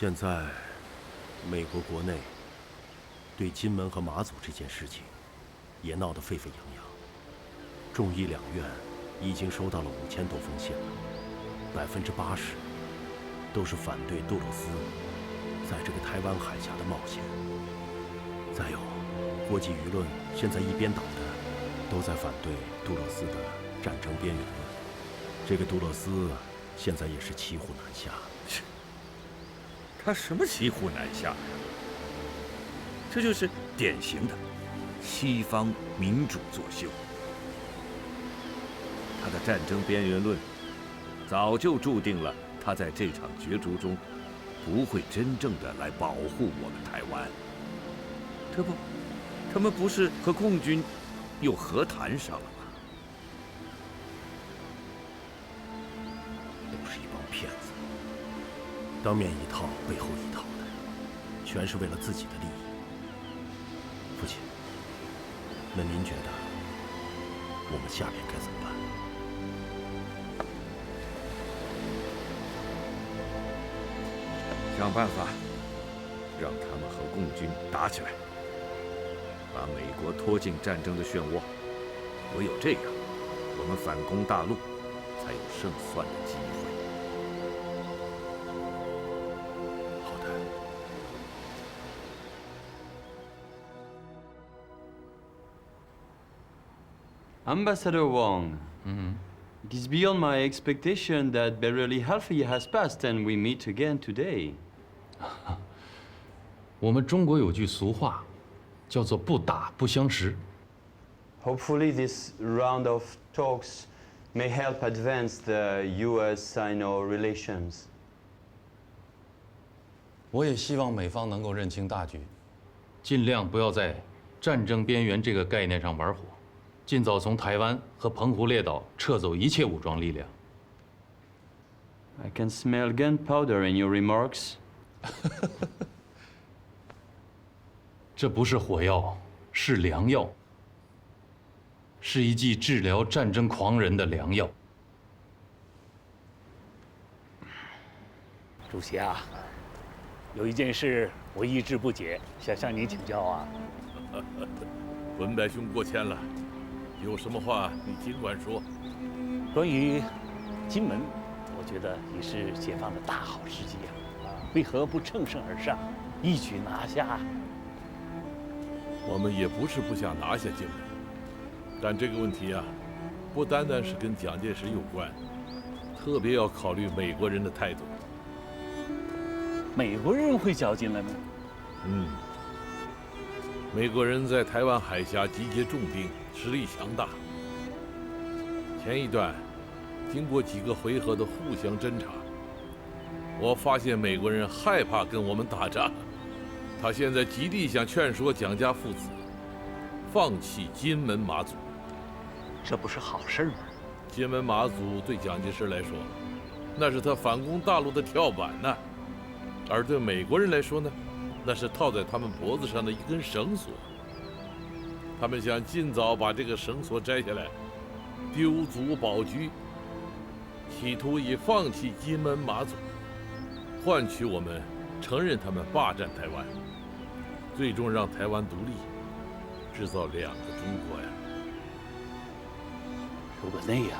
现在，美国国内对金门和马祖这件事情也闹得沸沸扬扬。众议两院已经收到了5000多封信了，80%都是反对杜勒斯在这个台湾海峡的冒险。再有，国际舆论现在一边倒的都在反对杜勒斯的战争边缘论。这个杜勒斯现在也是骑虎难下。他什么骑虎难下呀？这就是典型的西方民主作秀。他的战争边缘论早就注定了他在这场角逐中不会真正的来保护我们台湾。这不，他们不是和共军又和谈上了吗？都是一帮骗子，当面一套，背后一套的，全是为了自己的利益。父亲，那您觉得我们下面该怎么办？想办法让他们和共军打起来，把美国拖进战争的漩涡。唯有这样，我们反攻大陆才有胜算的机会。好的。Ambassador Wang, it is beyond my expectation that barely half a year has passed and we meet again today. 我们中国有句俗话，叫做不打不相识。Hopefully this round of talks may help advance the US-Sino relations. 我也希望美方能够认清大局，尽量不要在战争边缘这个概念上玩火，尽早从台湾和澎湖列岛撤走一切武装力量。I can smell gunpowder in your remarks. 这不是火药，是良药，是一剂治疗战争狂人的良药。主席啊，有一件事我一直不解，想向你请教啊。文白兄过谦了，有什么话你尽管说。关于金门，我觉得也是解放的大好时机啊，为何不乘胜而上，一举拿下？我们也不是不想拿下金门，但这个问题啊，不单单是跟蒋介石有关，特别要考虑美国人的态度。美国人会搅进来吗？美国人在台湾海峡集结重兵，实力强大。前一段，经过几个回合的互相侦察，我发现美国人害怕跟我们打仗。他现在极力想劝说蒋家父子放弃金门马祖，这不是好事吗？金门马祖对蒋介石来说，那是他反攻大陆的跳板呢；而对美国人来说呢，那是套在他们脖子上的一根绳索。他们想尽早把这个绳索摘下来，丢卒保车，企图以放弃金门马祖，换取我们承认他们霸占台湾，最终让台湾独立，制造2个中国呀！如果那样，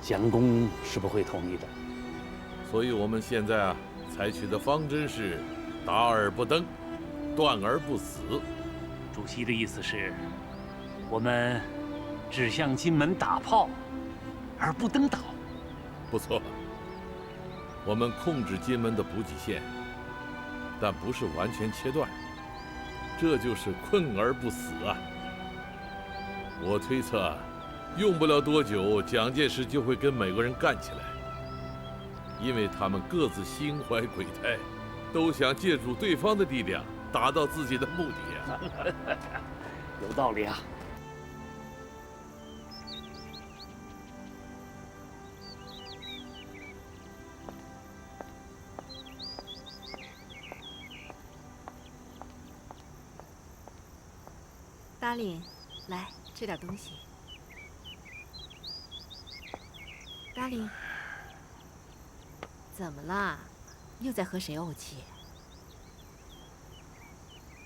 蒋公是不会同意的。所以我们现在啊，采取的方针是达而不登，断而不死。主席的意思是，我们只向金门打炮，而不登岛。不错，我们控制金门的补给线，但不是完全切断，这就是困而不死啊！我推测，用不了多久，蒋介石就会跟美国人干起来，因为他们各自心怀鬼胎，都想借助对方的力量达到自己的目的呀。有道理啊。达令，来吃点东西。达令，怎么了？又在和谁怄气？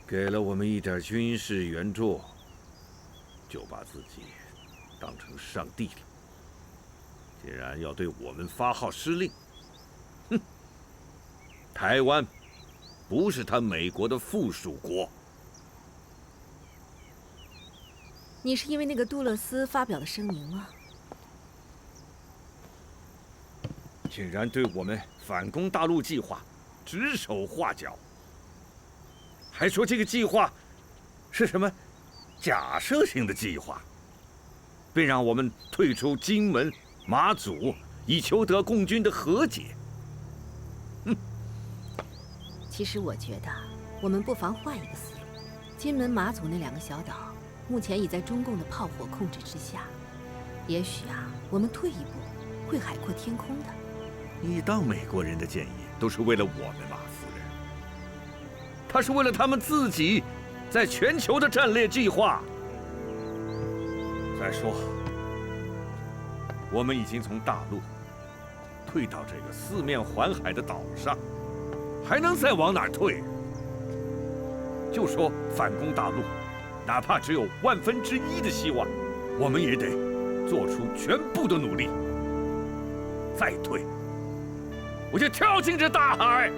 给了我们一点军事援助，就把自己当成上帝了。竟然要对我们发号施令，哼！台湾不是他美国的附属国。你是因为那个杜勒斯发表的声明吗？竟然对我们反攻大陆计划指手画脚，还说这个计划是什么假设性的计划，并让我们退出金门、马祖，以求得共军的和解。其实我觉得，我们不妨换一个思路。金门、马祖那2个小岛，目前已在中共的炮火控制之下。也许啊，我们退一步，会海阔天空的。你当美国人的建议都是为了我们吗，夫人？他是为了他们自己在全球的战略计划。再说，我们已经从大陆退到这个四面环海的岛上，还能再往哪儿退？就说反攻大陆，哪怕只有1/1000的希望，我们也得做出全部的努力。再退，我就跳进这大海，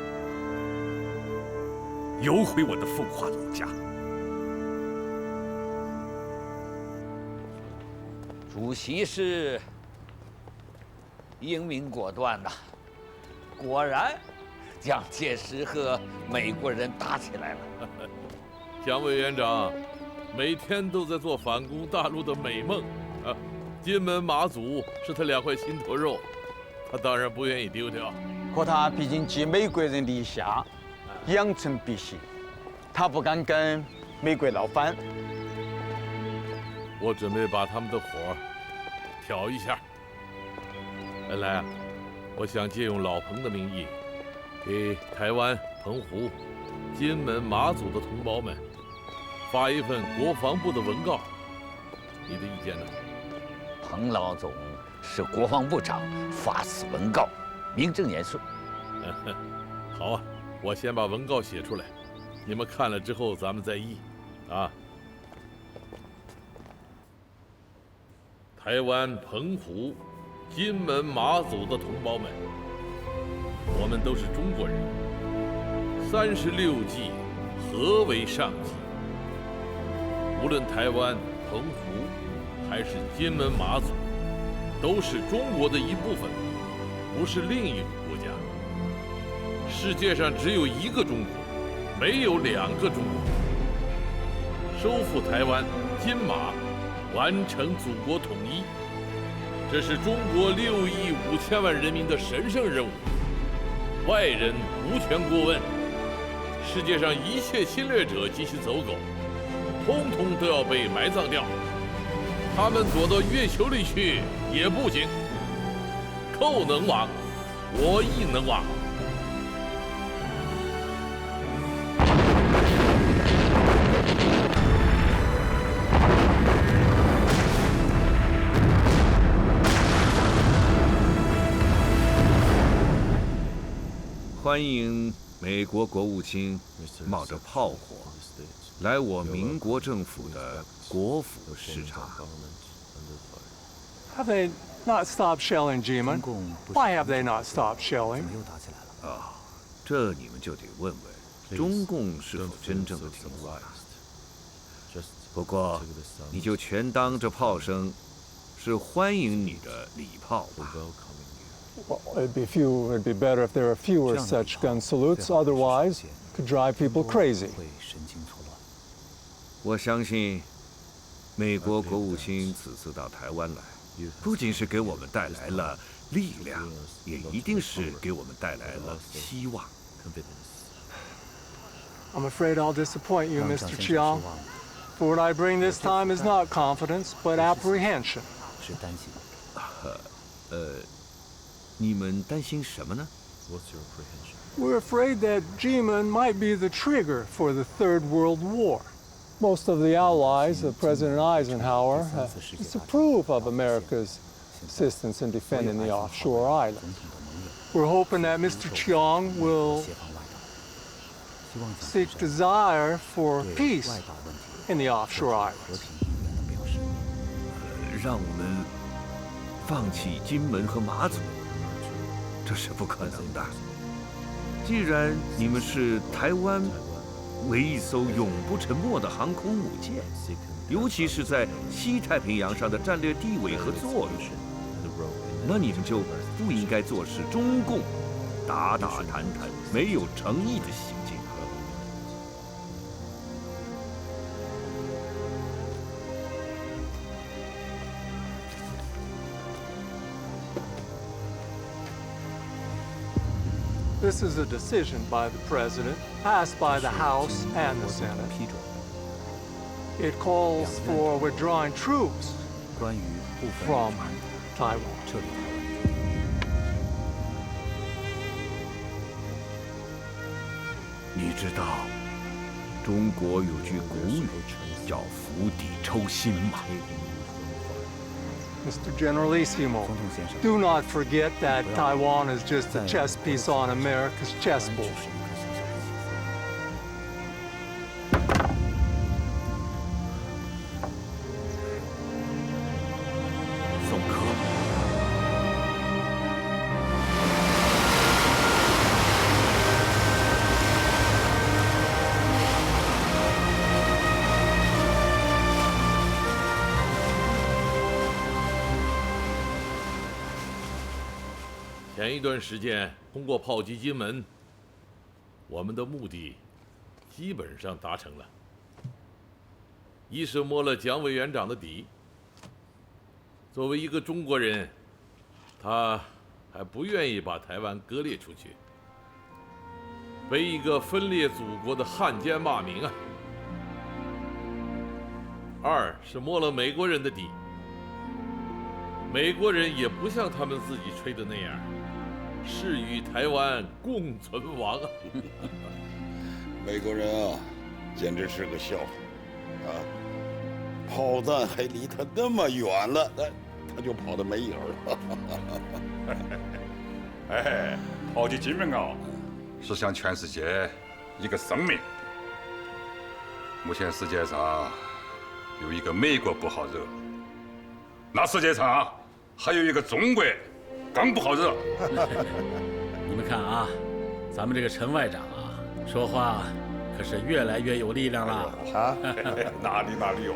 游回我的奉化老家。主席是英明果断呐，果然蒋介石和美国人打起来了。蒋委员长每天都在做反攻大陆的美梦啊！金门、马祖是他2块心头肉，他当然不愿意丢掉。可他毕竟继美国人立下，养成必行，他不敢跟美国闹翻。我准备把他们的火挑一下。来啊，我想借用老彭的名义，给台湾、澎湖、金门、马祖的同胞们发一份国防部的文告，你的意见呢？彭老总是国防部长，发此文告，名正言顺。好啊，我先把文告写出来，你们看了之后咱们再议，啊。台湾、澎湖、金门、马祖的同胞们，我们都是中国人，36计，何为上计？无论台湾、澎湖，还是金门、马祖，都是中国的一部分，不是另一个国家。世界上只有一个中国，没有2个中国。收复台湾、金马，完成祖国统一，这是中国6亿5千万人民的神圣任务，外人无权过问。世界上一切侵略者及其走狗，通通都要被埋葬掉。他们躲到月球里去也不行。寇能亡，我亦能亡。欢迎美国国务卿冒着炮火来我民国政府的国府视察。 Have they not stopped shelling Jimen? Why have they not stopped shelling? 啊，这你们就得问问中共是否真正的停火了。不过，你就全当这炮声是欢迎你的礼炮吧。 Well, it'd be better if there were fewer such gun salutes. Otherwise, could drive people crazy. 我相信，美国国务卿此次到台湾来，不仅是给我们带来了力量，也一定是给我们带来了希望。 I'm afraid I'll disappoint you, Mr. Chiang. For what I bring this time is not confidence, but apprehension. 你们担心什么呢？ We're afraid that Jimen might be the trigger for the Third World War. Most of the allies of President Eisenhower disapprove of America's assistance in defending the offshore island. We're hoping that Mr. Chiang will seek desire for peace in the offshore islands. 让我们放弃金门和马祖，这是不可能的。既然你们是台湾唯一艘永不沉没的航空母舰，尤其是在西太平洋上的战略地位和作用，那你们就不应该坐视中共打打谈谈、没有诚意的行径。This is a decision by the President, passed by the House and the Senate. It calls for withdrawing troops from Taiwan. 你知道，中国有句古语叫“釜底抽薪”吗？ Mr. Generalissimo, do not forget that Taiwan is just a chess piece on America's chessboard. 宋柯，前一段时间通过炮击金门，我们的目的基本上达成了。一是摸了蒋委员长的底，作为一个中国人，他还不愿意把台湾割裂出去，被一个分裂祖国的汉奸骂名啊。二是摸了美国人的底，美国人也不像他们自己吹的那样。 是与台湾共存亡啊！美国人啊，简直是个笑话啊！炮弹还离他那么远了，他就跑得没影了。哎，炮击金门啊，是向全世界一个声明。目前世界上有一个美国不好惹，那世界上还有一个中国。 更不好惹。你们看啊，咱们这个陈外长啊，说话可是越来越有力量了啊！哪里有？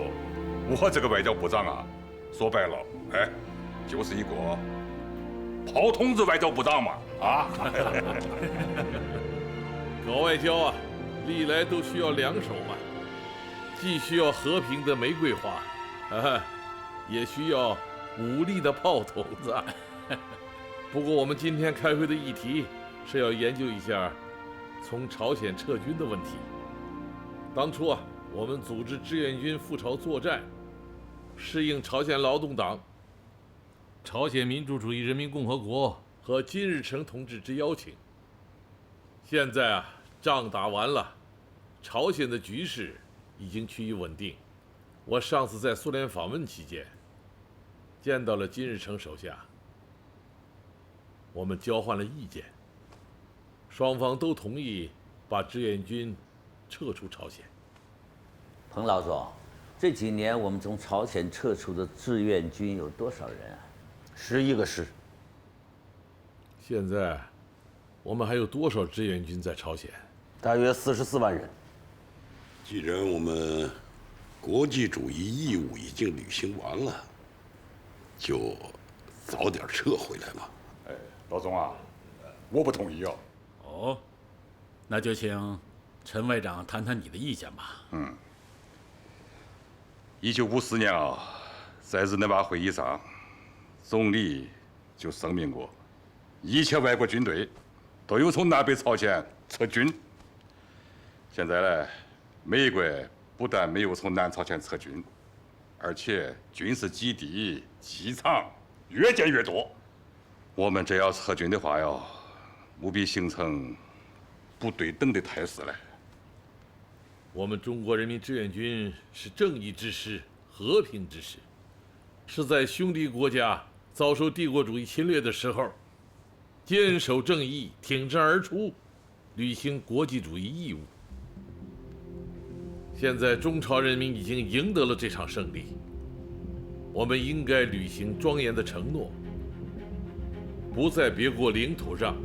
我这个外交部长啊，说白了，哎，就是一个炮筒子外交部长嘛！啊！搞外交啊，历来都需要两手嘛，既需要和平的玫瑰花，也需要武力的炮筒子。不过我们今天开会的议题是要研究一下从朝鲜撤军的问题。当初啊，我们组织志愿军赴朝作战，适应朝鲜劳动党、朝鲜民主主义人民共和国和金日成同志之邀请。现在啊，仗打完了，朝鲜的局势已经趋于稳定。我上次在苏联访问期间，见到了金日成手下。 我们交换了意见，双方都同意把志愿军撤出朝鲜。彭老总，这几年我们从朝鲜撤出的志愿军有多少人啊？11个师。现在我们还有多少志愿军在朝鲜？大约44万人。既然我们国际主义义务已经履行完了，就早点撤回来嘛。 老总啊，我不同意哦。哦，那就请陈外长谈谈你的意见吧。1954年啊，在日内瓦会议上，总理就声明过，一切外国军队都有从南北朝鲜撤军。现在呢，美国不但没有从南朝鲜撤军，而且军事基地、机场越建越多。 我们这要撤军的话哟，务必形成不对等的态势来。我们中国人民志愿军是正义之师、和平之师，是在兄弟国家遭受帝国主义侵略的时候，坚守正义，挺身而出，履行国际主义义务。现在中朝人民已经赢得了这场胜利，我们应该履行庄严的承诺，不在别国领土上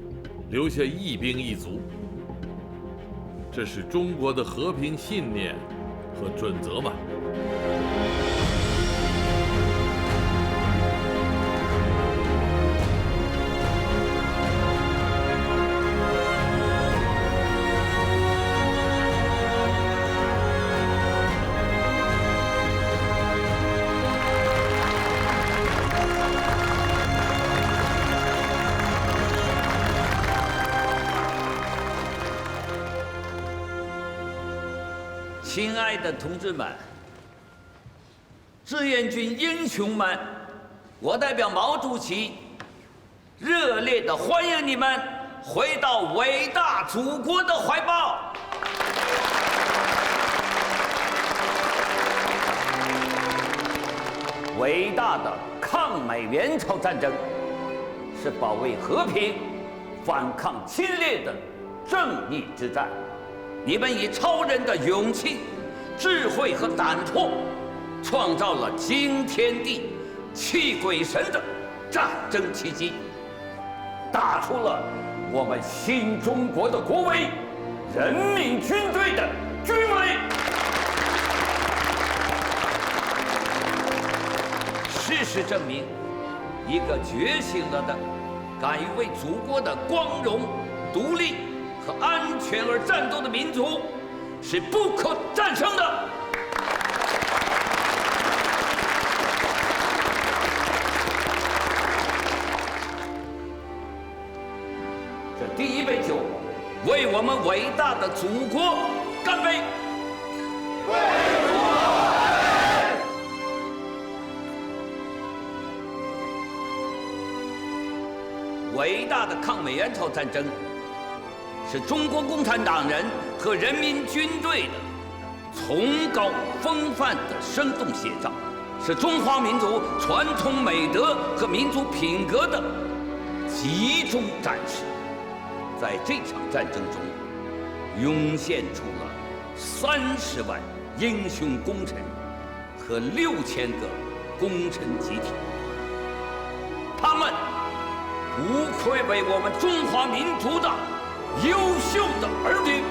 留下一兵一卒。这是中国的和平信念和准则嘛。亲爱的同志们，志愿军英雄们，我代表毛主席，热烈地欢迎你们回到伟大祖国的怀抱。伟大的抗美援朝战争是保卫和平、反抗侵略的正义之战。你们以超人的勇气、智慧和胆魄，创造了惊天地、泣鬼神的战争奇迹，打出了我们新中国的国威——人民军队的军威。事实证明，一个觉醒了的、敢于为祖国的光荣、独立和安全而战斗的民族是不可战胜的。这第一杯酒，为我们伟大的祖国干杯！为祖国干杯！伟大的抗美援朝战争是中国共产党人和人民军队的崇高风范的生动写照，是中华民族传统美德和民族品格的集中展示。在这场战争中，涌现出了30万英雄功臣和6000个功臣集体，他们不愧为我们中华民族的优秀的儿女。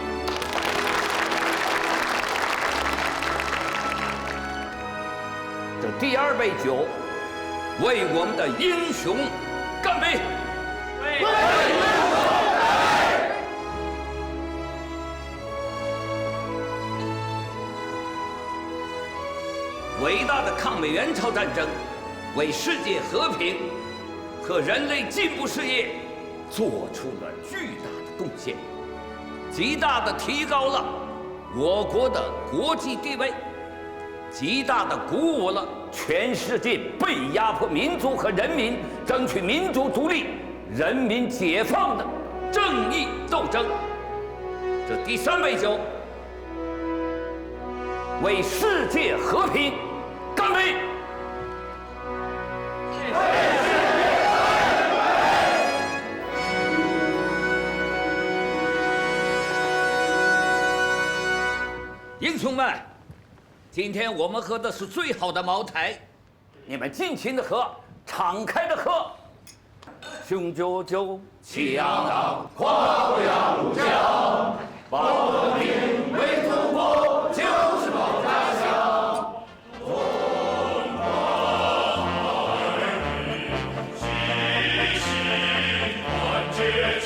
这第二杯酒，为我们的英雄干杯！为祖国干杯！伟大的抗美援朝战争为世界和平和人类进步事业做出了巨大的贡献，极大地提高了我国的国际地位，极大地鼓舞了全世界被压迫民族和人民争取民族独立、人民解放的正义斗争。这第三杯酒，为世界和平干杯！英雄们，今天我们喝的是最好的茅台，你们尽情的喝，敞开的喝。雄赳赳，气昂昂，跨过鸭绿江，保和平，为祖国，就是保家乡。中华儿女，齐心团结起。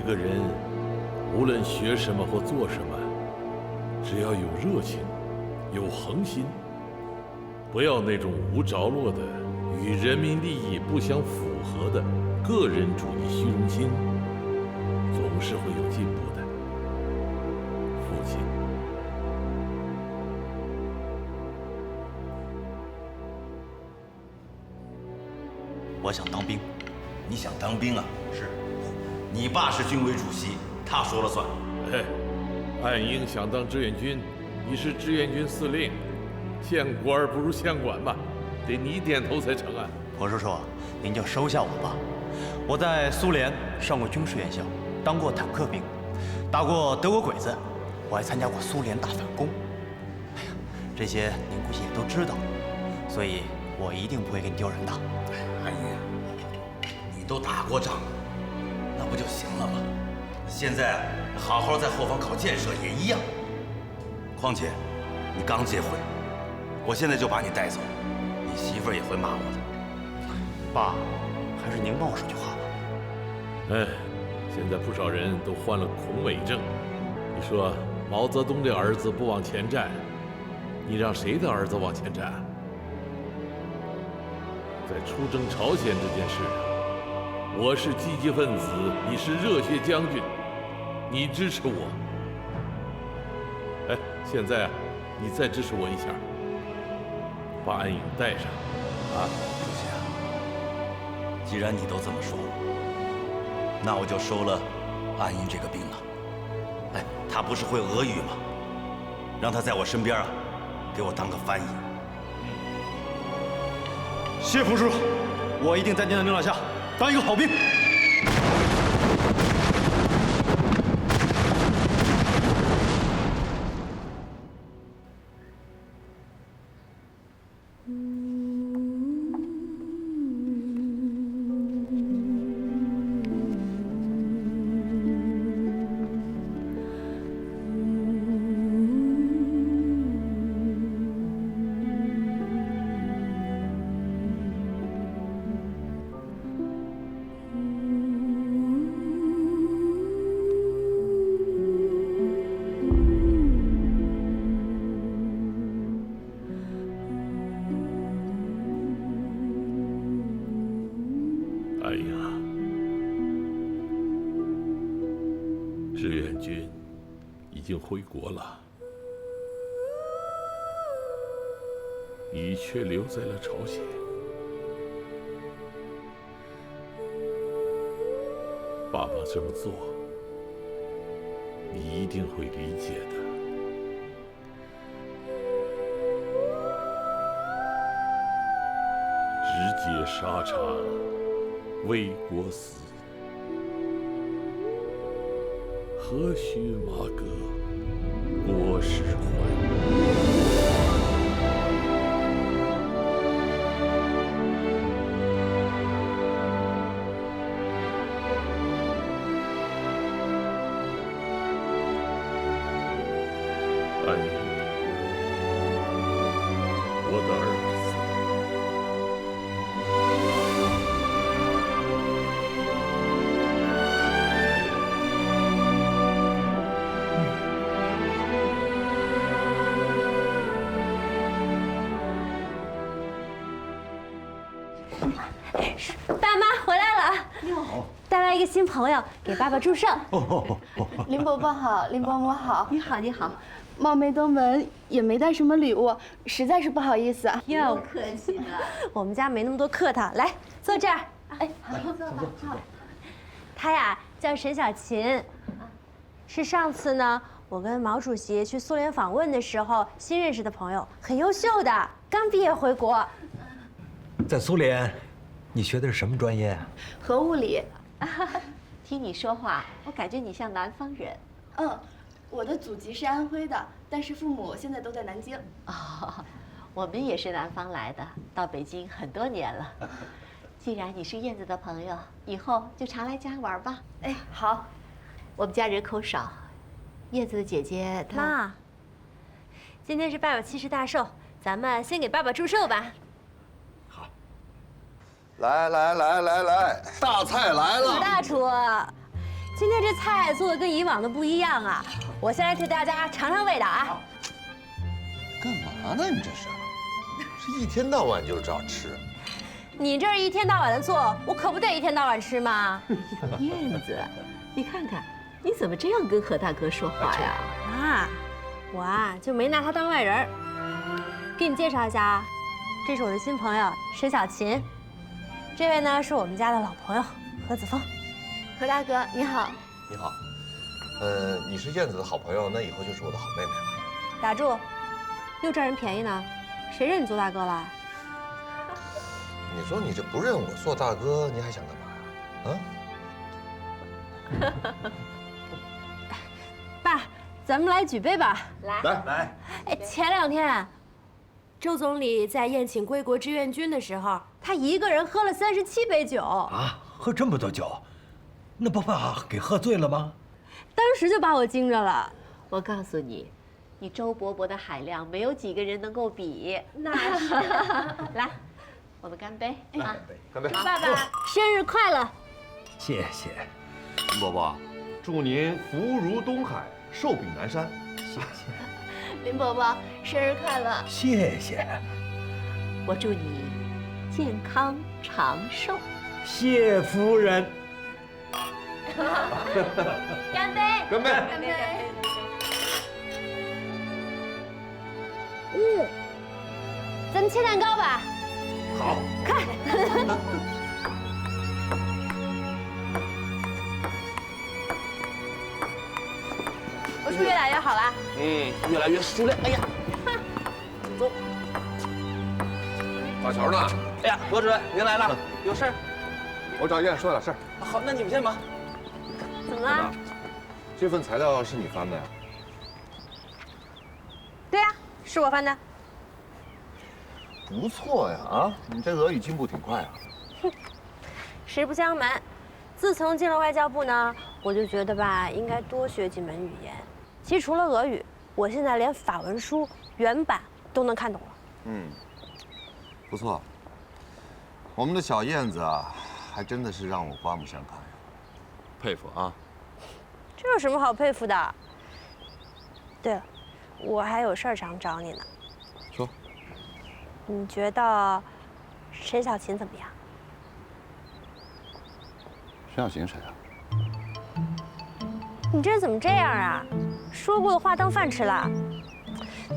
个人无论学什么或做什么，只要有热情，有恒心，不要那种无着落的、与人民利益不相符合的个人主义虚荣心，总是会有进步的。父亲。我想当兵。你想当兵啊？是。你爸是军委主席，他说了算。哎，岸英想当志愿军，你是志愿军司令，见官不如县管吧，得你点头才成啊。婆叔叔，您就收下我吧。我在苏联上过军事院校，当过坦克兵，打过德国鬼子，我还参加过苏联大反攻。哎呀，这些您估计也都知道，所以我一定不会给你丢人的。岸英，你都打过仗，那不就行了吗？现在好好在后方搞建设也一样。况且，你刚结婚，我现在就把你带走，你媳妇儿也会骂我的。爸，还是您帮我说句话吧。哎，现在不少人都患了恐美症。你说毛泽东的儿子不往前站，你让谁的儿子往前站？在出征朝鲜这件事上，我是积极分子，你是热血将军，你支持我。哎，现在啊，你再支持我一下，把安颖带上，啊，主席啊，既然你都这么说了，那我就收了安英这个兵了。哎，他不是会俄语吗？让他在我身边啊，给我当个翻译。谢副叔，我一定在您的领导下当一个好兵。哎呀，志愿军已经回国了，你却留在了朝鲜。爸爸这么做，你一定会理解的。直接沙场，为国死，何须马革裹尸还？安英，我的儿子。爸妈回来了，带来一个新朋友，给爸爸祝寿。林伯伯好，林伯母好，你好，你好。冒昧登门，也没带什么礼物，实在是不好意思。哟，客气了，我们家没那么多客套。来，坐这儿。哎，好，坐吧。好。他呀叫沈小琴，是上次呢我跟毛主席去苏联访问的时候新认识的朋友，很优秀的，刚毕业回国。在苏联，你学的是什么专业啊？核物理。听你说话，我感觉你像南方人。嗯，我的祖籍是安徽的，但是父母现在都在南京。哦，我们也是南方来的，到北京很多年了。既然你是燕子的朋友，以后就常来家玩吧。哎，好。我们家人口少，燕子的姐姐她……妈，今天是爸爸70大寿，咱们先给爸爸祝寿吧。来，大菜来了！大厨，今天这菜做的跟以往的不一样啊！我先来替大家尝尝味道啊。干嘛呢？你这是一天到晚就找吃。你这一天到晚的做，我可不得一天到晚吃吗？燕子，你看看，你怎么这样跟何大哥说话呀？啊，我就没拿他当外人。给你介绍一下啊，这是我的新朋友沈小琴，这位呢是我们家的老朋友何子峰。何大哥你好。你好，你是燕子的好朋友，那以后就是我的好妹妹了。打住，又占人便宜呢？谁认你做大哥了？你说你这不认我做大哥，你还想干嘛呀？爸，咱们来举杯吧。来。哎，前2天，周总理在宴请归国志愿军的时候，他一个人喝了37杯酒啊，喝这么多酒，那不怕给喝醉了吗？当时就把我惊着了。我告诉你，你周伯伯的海量，没有几个人能够比。那是。来，我们干杯啊！干杯！爸爸生日快乐！谢谢，林伯伯，祝您福如东海，寿比南山。谢谢。林伯伯，生日快乐！谢谢。我祝你健康长寿。谢夫人。干杯！干杯！干杯！咱们切蛋糕吧。好。看。我是不是越来越好了？越来越熟练。哎呀，走。马桥呢？哎呀，罗主任您来了，有事儿？我找燕说点事儿。好，那你们先忙。怎么了？这份材料是你翻的呀？对呀，是我翻的。不错呀，啊，你这俄语进步挺快啊。哼，实不相瞒，自从进了外交部呢，我就觉得吧，应该多学几门语言。其实除了俄语，我现在连法文书原版都能看懂了。不错。我们的小燕子啊，还真的是让我刮目相看呀，佩服啊。这有什么好佩服的？对了，我还有事儿想找你呢。说。你觉得沈小琴怎么样？沈小琴谁啊？你这人怎么这样啊？说过的话当饭吃了。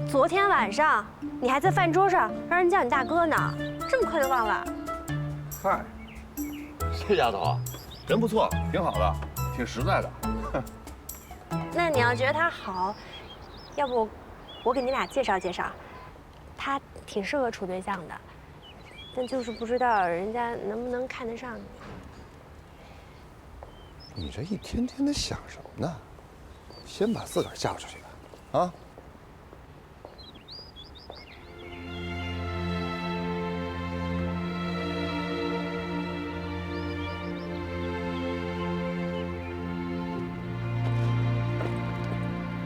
昨天晚上你还在饭桌上让人叫你大哥呢，这么快就忘了？嗨，这丫头啊，人不错，挺好的，挺实在的。那你要觉得她好，要不我给你俩介绍介绍，她挺适合处对象的，但就是不知道人家能不能看得上你。你这一天天的想什么呢？先把自个儿嫁出去吧，啊！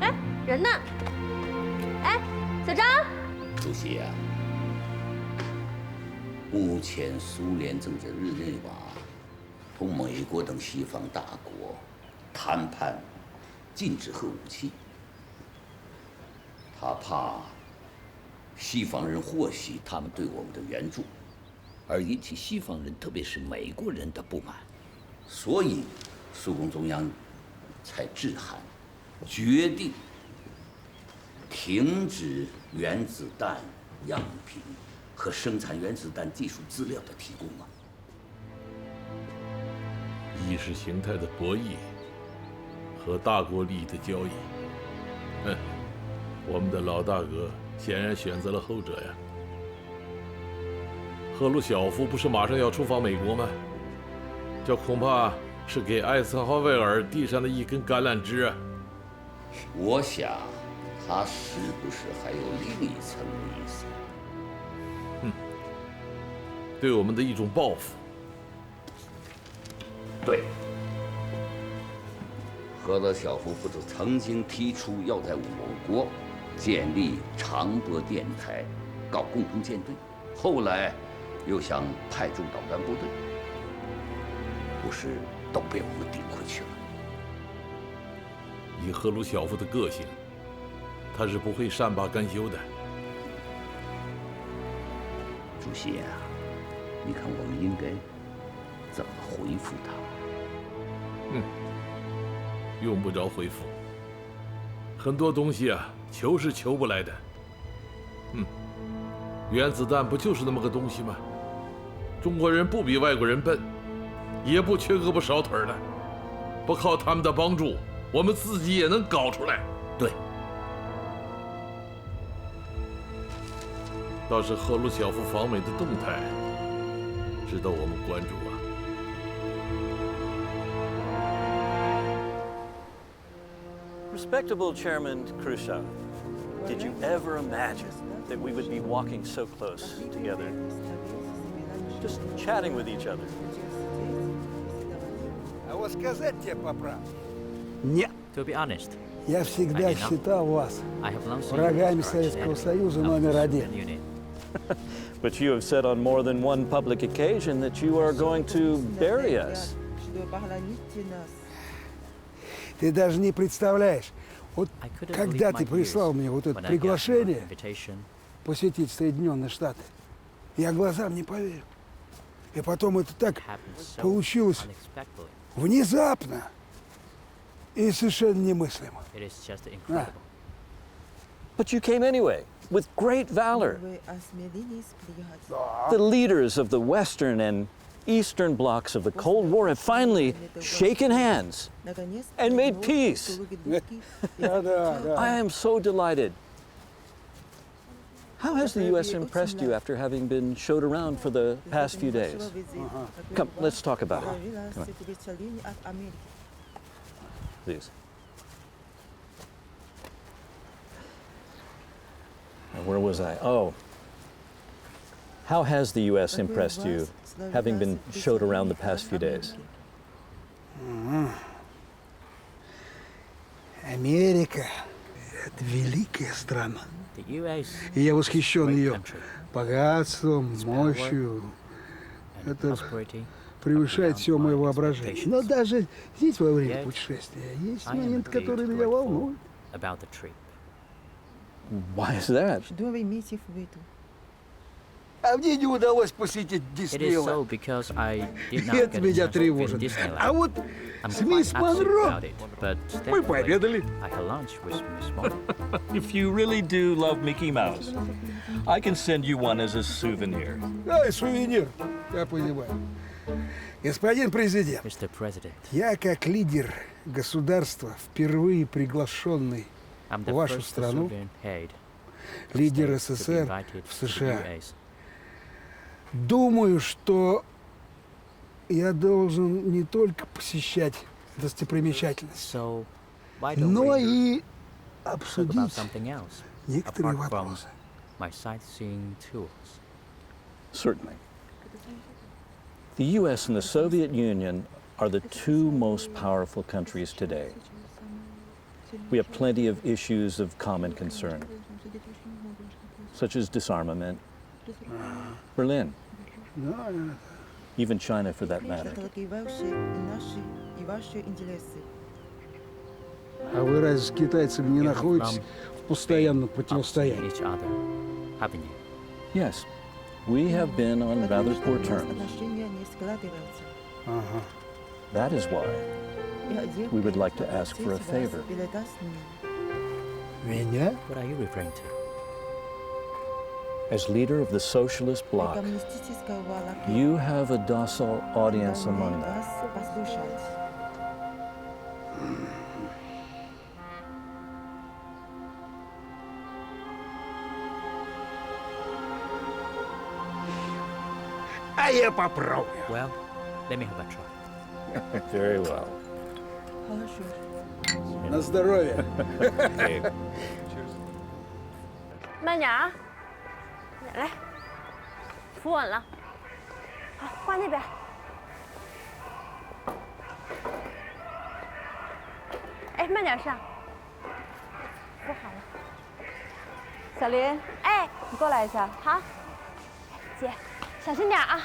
哎，人呢？哎，小张。主席啊，目前苏联正在日内瓦同美国等西方大国谈判禁止核武器，他怕西方人获悉他们对我们的援助，而引起西方人，特别是美国人的不满，所以苏共中央才致函决定停止原子弹样品和生产原子弹技术资料的提供啊。意识形态的博弈和大国利益的交易，我们的老大哥显然选择了后者呀。赫鲁晓夫不是马上要出访美国吗？这恐怕是给艾森豪威尔递上的一根橄榄枝啊。我想，他是不是还有另一层意思？对我们的一种报复。对，赫鲁晓夫不是曾经提出要在我国建立长波电台，搞共同舰队，后来又想派驻导弹部队，不是都被我们顶回去了？以赫鲁晓夫的个性，他是不会善罢甘休的。主席啊，你看我们应该怎么回复他？用不着回复。很多东西啊，求是求不来的。原子弹不就是那么个东西吗？中国人不比外国人笨，也不缺胳膊少腿的，不靠他们的帮助，我们自己也能搞出来。对。倒是赫鲁晓夫访美的动态，值得我们关注啊。Respectable Chairman Khrushchev, did you ever imagine that we would be walking so close together, just chatting with each other? А вот сказать тебе по правде? Нет. To be honest, Я всегда считал вас врагами Советского Союза номер один. But you have said on more than one public occasion that you are going to bury us. Ты даже не представляешь, вот когда ты прислал мне вот это приглашение посетить Соединенные Штаты, я глазам не поверил. И потом это так получилось внезапно и совершенно немыслимо. But you came anyway, with great valor. The leaders of the Western and Eastern blocs of the Cold War have finally shaken hands and made peace. I am so delighted. How has the U.S. impressed you after having been showed around for the past few days? Come, let's talk about it. Come on. Please. Now, where was I? Oh. How has the U.S. impressed you, having been showed around the past few days? Америка – это великая страна. И я восхищен ее богатством, мощью. Это превышает все мое воображение. Но даже здесь во время путешествия есть моменты, которые меня волнуют. Why is that? А мне не удалось посетить Диснейленд. Это меня тревожит. А вот с мисс Монро мы пообедали. If you really do love Mickey Mouse, I can send you one as a souvenir. Ай, сувенир, я понимаю. Господин президент, я как лидер государства, впервые приглашенный в вашу страну, лидер СССР в США, думаю, что я должен не только посещать достопримечательности, но и обсудить некоторые вопросы. Certainly. The U.S. and the Soviet Union are the two most powerful countries today. We have plenty of issues of common concern, such as disarmament, Berlin, even China for that matter. А вы разве с китайцами не находитесь в постоянном противостоянии? Yes, we have been on rather poor terms. That is why we would like to ask for a favor. Меня? What are you referring to? As leader of the socialist bloc, you have a docile audience among them. А я попробую. Well, let me have a try. Very well. На здоровье. 慢点啊，来，扶稳了，好，挂那边。哎，慢点上，扶好了。小林，哎，你过来一下。好，姐，小心点啊。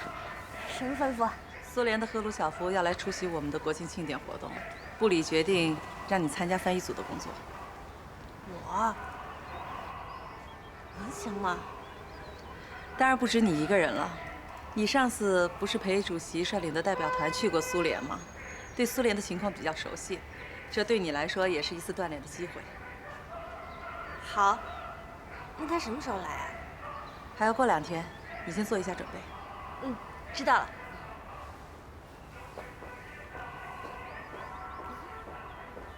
什么吩咐？苏联的赫鲁晓夫要来出席我们的国庆庆典活动，部里决定让你参加翻译组的工作。我，能行吗？当然不止你一个人了。你上次不是陪主席率领的代表团去过苏联吗？对苏联的情况比较熟悉，这对你来说也是一次锻炼的机会。好，那他什么时候来啊？还要过2天，你先做一下准备。嗯，知道了。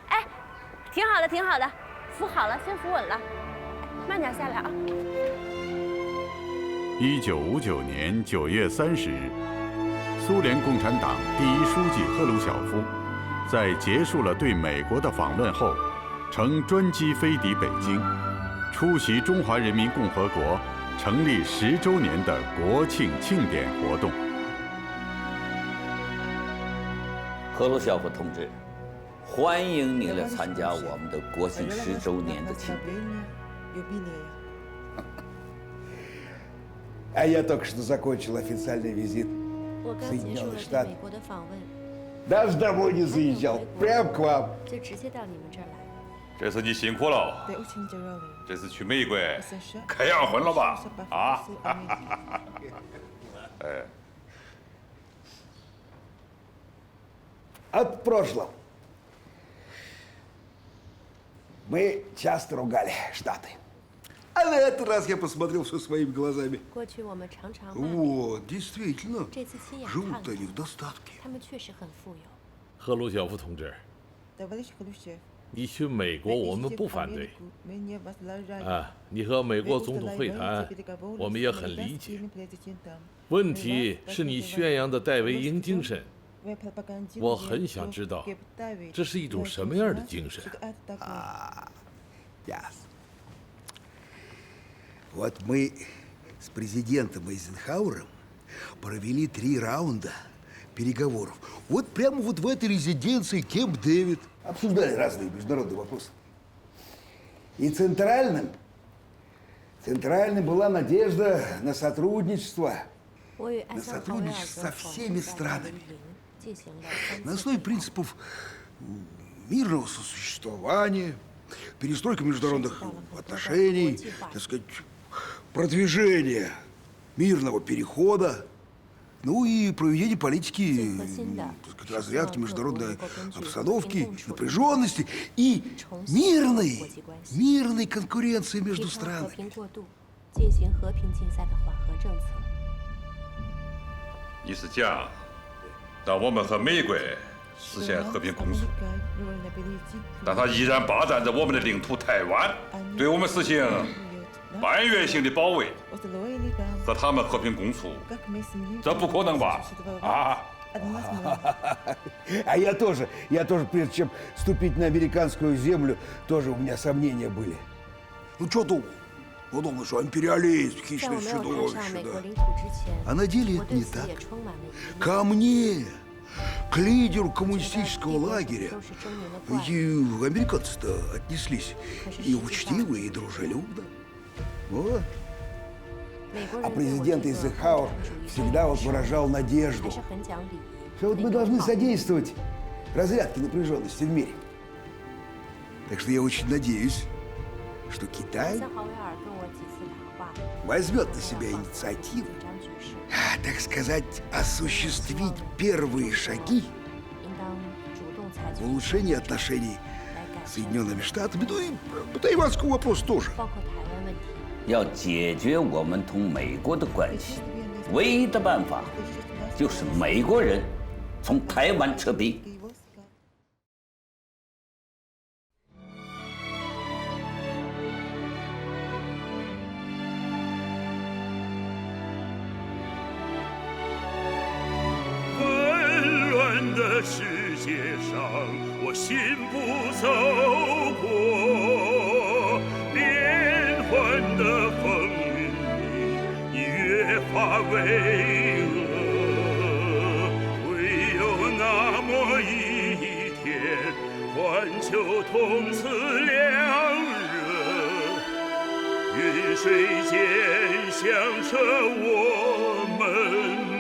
哎，挺好的，挺好的，扶好了，先扶稳了，慢点下来啊。1959年9月30日，苏联共产党第一书记赫鲁晓夫在结束了对美国的访问后，乘专机飞抵北京，出席中华人民共和国成立10周年的国庆庆典活动。赫鲁晓夫同志，欢迎你来参加我们的国庆10周年的庆典。А я только что закончил официальный визит в Соединенные Штаты. Даже домой не заезжал, прям к вам. 就直接到你们这儿来。这次你辛苦了，这次去美国开洋荤了吧？啊！哎。 От прошлого. Мы часто ругали Штаты. А на этот раз я посмотрел все своими глазами. 过去我们常常 Вот, действительно, 这次亲眼看 живут 了 они в достатке. 他们确实很富有。赫鲁晓夫同志，你去美国我们不反对。啊，你和美国总统会谈，我们也很理解。问题是你宣扬的戴维营精神。 我很想知道，这是一种什么样的精神？ Ясно. Вот мы с президентом Эйзенхауэром провели 3 раунда переговоров. Вот прямо вот в этой резиденции Кемп-Дэвид. Обсуждали разные международные вопросы. И центральным была надежда на сотрудничество. На сотрудничество со всеми странами. На основе принципов мирного сосуществования, перестройка международных отношений, так сказать, продвижение мирного перехода, ну и проведение политики, так сказать, разрядки международной обстановки, напряженности и мирной конкуренции между странами. 你是讲，让我们和美国实现和平共处，但他依然霸占着我们的领土台湾，对我们实行半月性的保卫，和他们和平共处，这不可能吧？啊！ А я тоже, прежде чем ступить на американскую землю, тоже у меня сомнения были. Ну, что думал? Ну, думал, что империалист, хищное чудовище, да. А на деле это не так. Ко мне, к лидеру коммунистического лагеря, и американцы-то отнеслись и учтиво, и дружелюбно. Вот. А президент Эйзенхауэр всегда вот выражал надежду, что вот мы должны содействовать разрядке напряженности в мире. Так что я очень надеюсь, что Китай возьмет на себя инициативу, так сказать, осуществить первые шаги в улучшении отношений с Соединенными Штатами, ну и по тайванскому вопросу тоже. 要解决我们同美国的关系，唯一的办法就是美国人从台湾撤兵。纷乱的世界上，我信步走过。 变幻的风云里，你越发巍峨。唯有那么一天，环球同此凉热。云水间响彻我们。